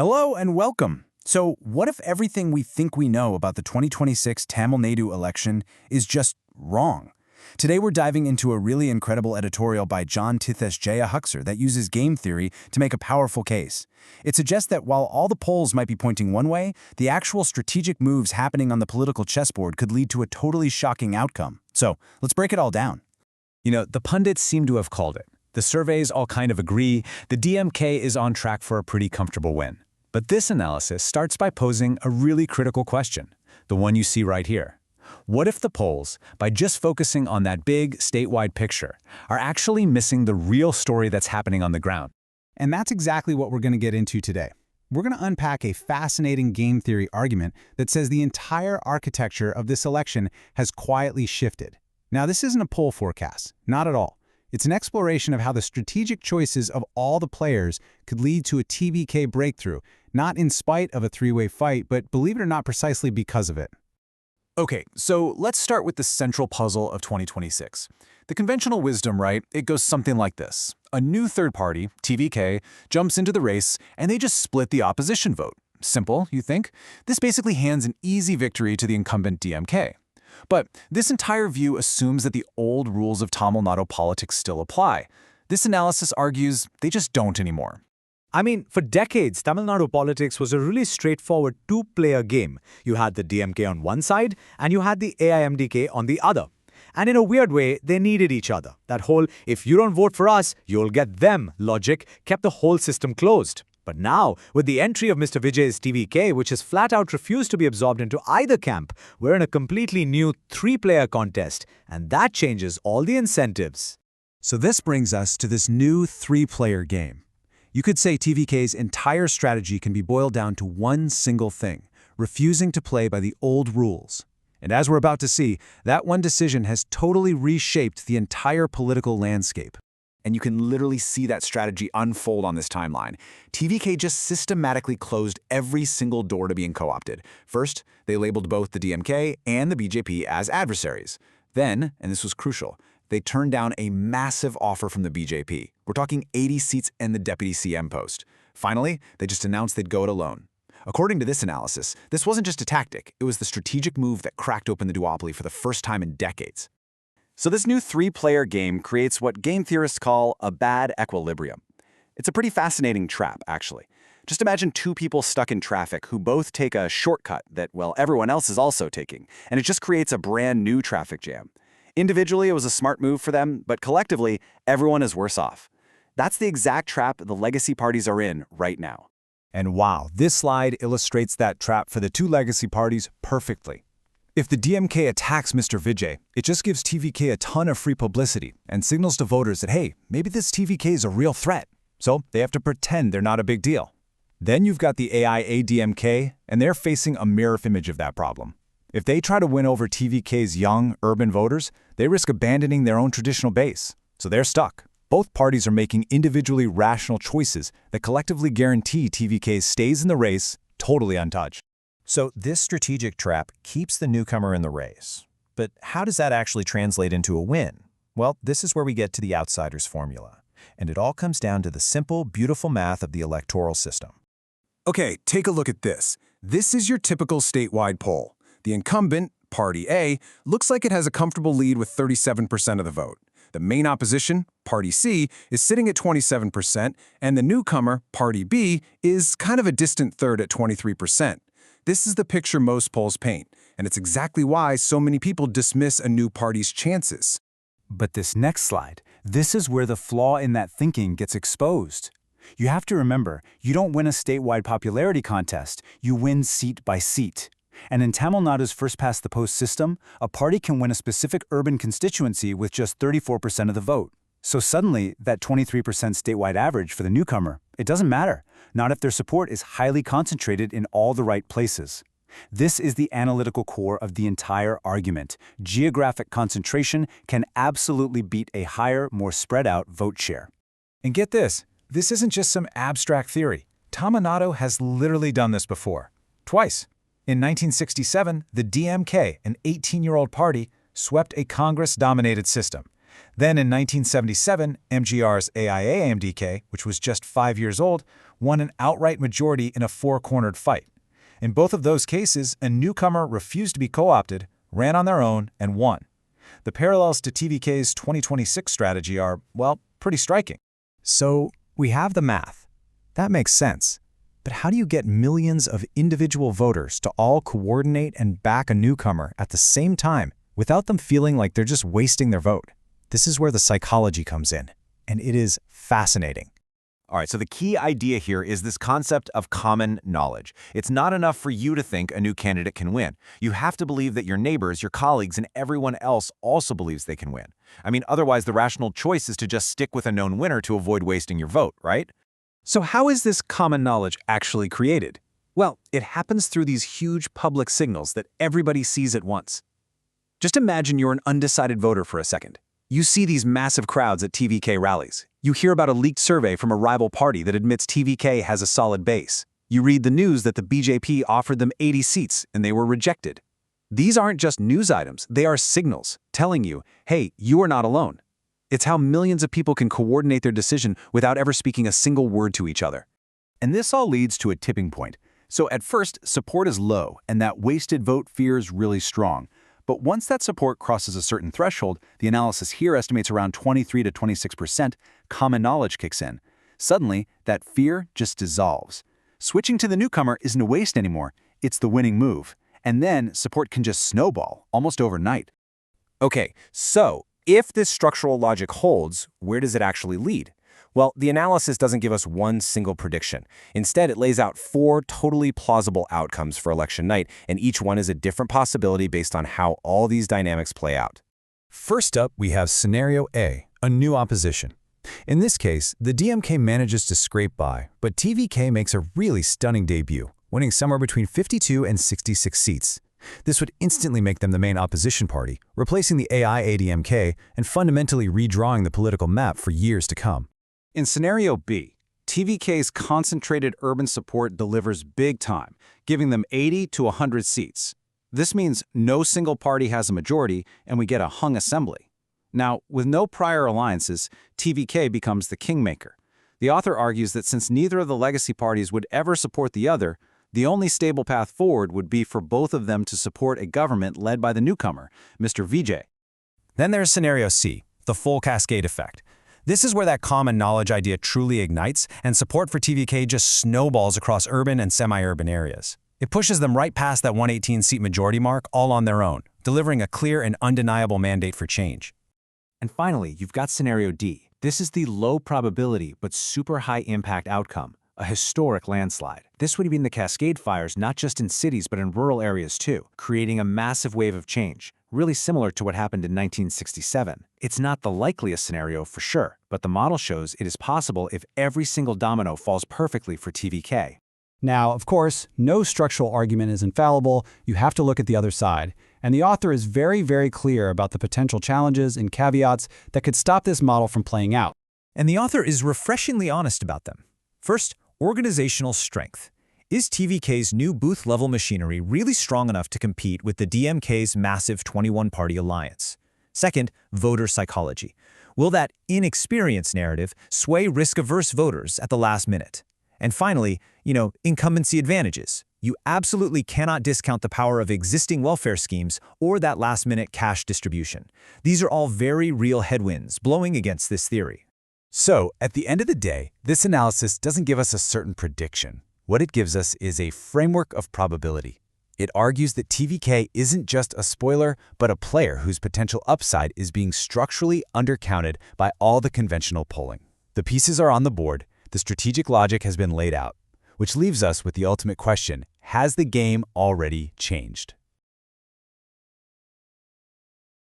Hello and welcome. So, what if everything we think we know about the 2026 Tamil Nadu election is just wrong? Today we're diving into a really incredible editorial by titeesh.ai that uses game theory to make a powerful case. It suggests that while all the polls might be pointing one way, the actual strategic moves happening on the political chessboard could lead to a totally shocking outcome. So, let's break it all down. The pundits seem to have called it. The surveys all kind of agree the DMK is on track for a pretty comfortable win. But this analysis starts by posing a really critical question, the one you see right here. What if the polls, by just focusing on that big statewide picture, are actually missing the real story that's happening on the ground? And that's exactly what we're going to get into today. We're going to unpack a fascinating game theory argument that says the entire architecture of this election has quietly shifted. Now, this isn't a poll forecast, not at all. It's an exploration of how the strategic choices of all the players could lead to a TVK breakthrough, not in spite of a three-way fight, but believe it or not, precisely because of it. Okay, so let's start with the central puzzle of 2026. The conventional wisdom, right, it goes something like this. A new third party, TVK, jumps into the race, and they just split the opposition vote. Simple, you think? This basically hands an easy victory to the incumbent DMK. But this entire view assumes that the old rules of Tamil Nadu politics still apply. This analysis argues they just don't anymore. I mean, for decades, Tamil Nadu politics was a really straightforward two-player game. You had the DMK on one side, and you had the AIMDK on the other. And in a weird way, they needed each other. That whole, if you don't vote for us, you'll get them logic kept the whole system closed. But now, with the entry of Mr.Vijay's TVK, which has flat out refused to be absorbed into either camp, we're in a completely new three-player contest, and that changes all the incentives. So this brings us to this new three-player game. You could say TVK's entire strategy can be boiled down to one single thing: refusing to play by the old rules. And as we're about to see, that one decision has totally reshaped the entire political landscape. And you can literally see that strategy unfold on this timeline. TVK just systematically closed every single door to being co-opted. First, they labeled both the DMK and the BJP as adversaries. Then, and this was crucial, they turned down a massive offer from the BJP. We're talking 80 seats and the deputy CM post. Finally, they just announced they'd go it alone. According to this analysis, this wasn't just a tactic, it was the strategic move that cracked open the duopoly for the first time in decades. So this new three-player game creates what game theorists call a bad equilibrium. It's a pretty fascinating trap, actually. Just imagine two people stuck in traffic who both take a shortcut that, well, everyone else is also taking, and it just creates a brand new traffic jam. Individually, it was a smart move for them, but collectively, everyone is worse off. That's the exact trap the legacy parties are in right now. And wow, this slide illustrates that trap for the two legacy parties perfectly. If the DMK attacks Mr. Vijay, it just gives TVK a ton of free publicity and signals to voters that, hey, maybe this TVK is a real threat. So they have to pretend they're not a big deal. Then you've got the AIADMK, and they're facing a mirror image of that problem. If they try to win over TVK's young, urban voters, they risk abandoning their own traditional base. So they're stuck. Both parties are making individually rational choices that collectively guarantee TVK stays in the race totally untouched. So this strategic trap keeps the newcomer in the race. But how does that actually translate into a win? Well, this is where we get to the outsider's formula. And it all comes down to the simple, beautiful math of the electoral system. Okay, take a look at this. This is your typical statewide poll. The incumbent, Party A, looks like it has a comfortable lead with 37% of the vote. The main opposition, Party C, is sitting at 27%, and the newcomer, Party B, is kind of a distant third at 23%. This is the picture most polls paint, and it's exactly why so many people dismiss a new party's chances. But this next slide, this is where the flaw in that thinking gets exposed. You have to remember, you don't win a statewide popularity contest, you win seat by seat. And in Tamil Nadu's first-past-the-post system, a party can win a specific urban constituency with just 34% of the vote. So suddenly, that 23% statewide average for the newcomer, it doesn't matter, not if their support is highly concentrated in all the right places. This is the analytical core of the entire argument. Geographic concentration can absolutely beat a higher, more spread-out vote share. And get this isn't just some abstract theory. Tamil Nadu has literally done this before. Twice. In 1967, the DMK, an 18-year-old party, swept a Congress-dominated system. Then in 1977, MGR's AIA-MDK, which was just 5 years old, won an outright majority in a four-cornered fight. In both of those cases, a newcomer refused to be co-opted, ran on their own, and won. The parallels to TVK's 2026 strategy are, well, pretty striking. So, we have the math. That makes sense. But how do you get millions of individual voters to all coordinate and back a newcomer at the same time without them feeling like they're just wasting their vote? This is where the psychology comes in, and it is fascinating. All right, so the key idea here is this concept of common knowledge. It's not enough for you to think a new candidate can win. You have to believe that your neighbors, your colleagues, and everyone else also believes they can win. I mean, otherwise the rational choice is to just stick with a known winner to avoid wasting your vote, right? So how is this common knowledge actually created? Well, it happens through these huge public signals that everybody sees at once. Just imagine you're an undecided voter for a second. You see these massive crowds at TVK rallies. You hear about a leaked survey from a rival party that admits TVK has a solid base. You read the news that the BJP offered them 80 seats and they were rejected. These aren't just news items, they are signals telling you, hey, you are not alone. It's how millions of people can coordinate their decision without ever speaking a single word to each other. And this all leads to a tipping point. So at first, support is low, and that wasted vote fear is really strong. But once that support crosses a certain threshold, the analysis here estimates around 23 to 26%, common knowledge kicks in. Suddenly, that fear just dissolves. Switching to the newcomer isn't a waste anymore, it's the winning move. And then support can just snowball, almost overnight. Okay, so if this structural logic holds, where does it actually lead? Well, the analysis doesn't give us one single prediction. Instead, it lays out 4 totally plausible outcomes for election night, and each one is a different possibility based on how all these dynamics play out. First up, we have Scenario A, a new opposition. In this case, the DMK manages to scrape by, but TVK makes a really stunning debut, winning somewhere between 52 and 66 seats. This would instantly make them the main opposition party, replacing the AI-ADMK and fundamentally redrawing the political map for years to come. In Scenario B, TVK's concentrated urban support delivers big time, giving them 80 to 100 seats. This means no single party has a majority, and we get a hung assembly. Now, with no prior alliances, TVK becomes the kingmaker. The author argues that since neither of the legacy parties would ever support the other, the only stable path forward would be for both of them to support a government led by the newcomer, Mr.Vijay. Then there's Scenario C, the full cascade effect. This is where that common knowledge idea truly ignites, and support for TVK just snowballs across urban and semi-urban areas. It pushes them right past that 118-seat majority mark all on their own, delivering a clear and undeniable mandate for change. And finally, you've got Scenario D. This is the low probability but super high impact outcome, a historic landslide. This would mean the Cascade fires not just in cities but in rural areas too, creating a massive wave of change, really similar to what happened in 1967. It's not the likeliest scenario for sure, but the model shows it is possible if every single domino falls perfectly for TVK. Now, of course, no structural argument is infallible. You have to look at the other side. And the author is very, very clear about the potential challenges and caveats that could stop this model from playing out. And the author is refreshingly honest about them. First, organizational strength. Is TVK's new booth-level machinery really strong enough to compete with the DMK's massive 21-party alliance? Second, voter psychology. Will that inexperienced narrative sway risk-averse voters at the last minute? And finally, incumbency advantages. You absolutely cannot discount the power of existing welfare schemes or that last-minute cash distribution. These are all very real headwinds blowing against this theory. So, at the end of the day, this analysis doesn't give us a certain prediction. What it gives us is a framework of probability. It argues that TVK isn't just a spoiler, but a player whose potential upside is being structurally undercounted by all the conventional polling. The pieces are on the board, the strategic logic has been laid out, which leaves us with the ultimate question: has the game already changed?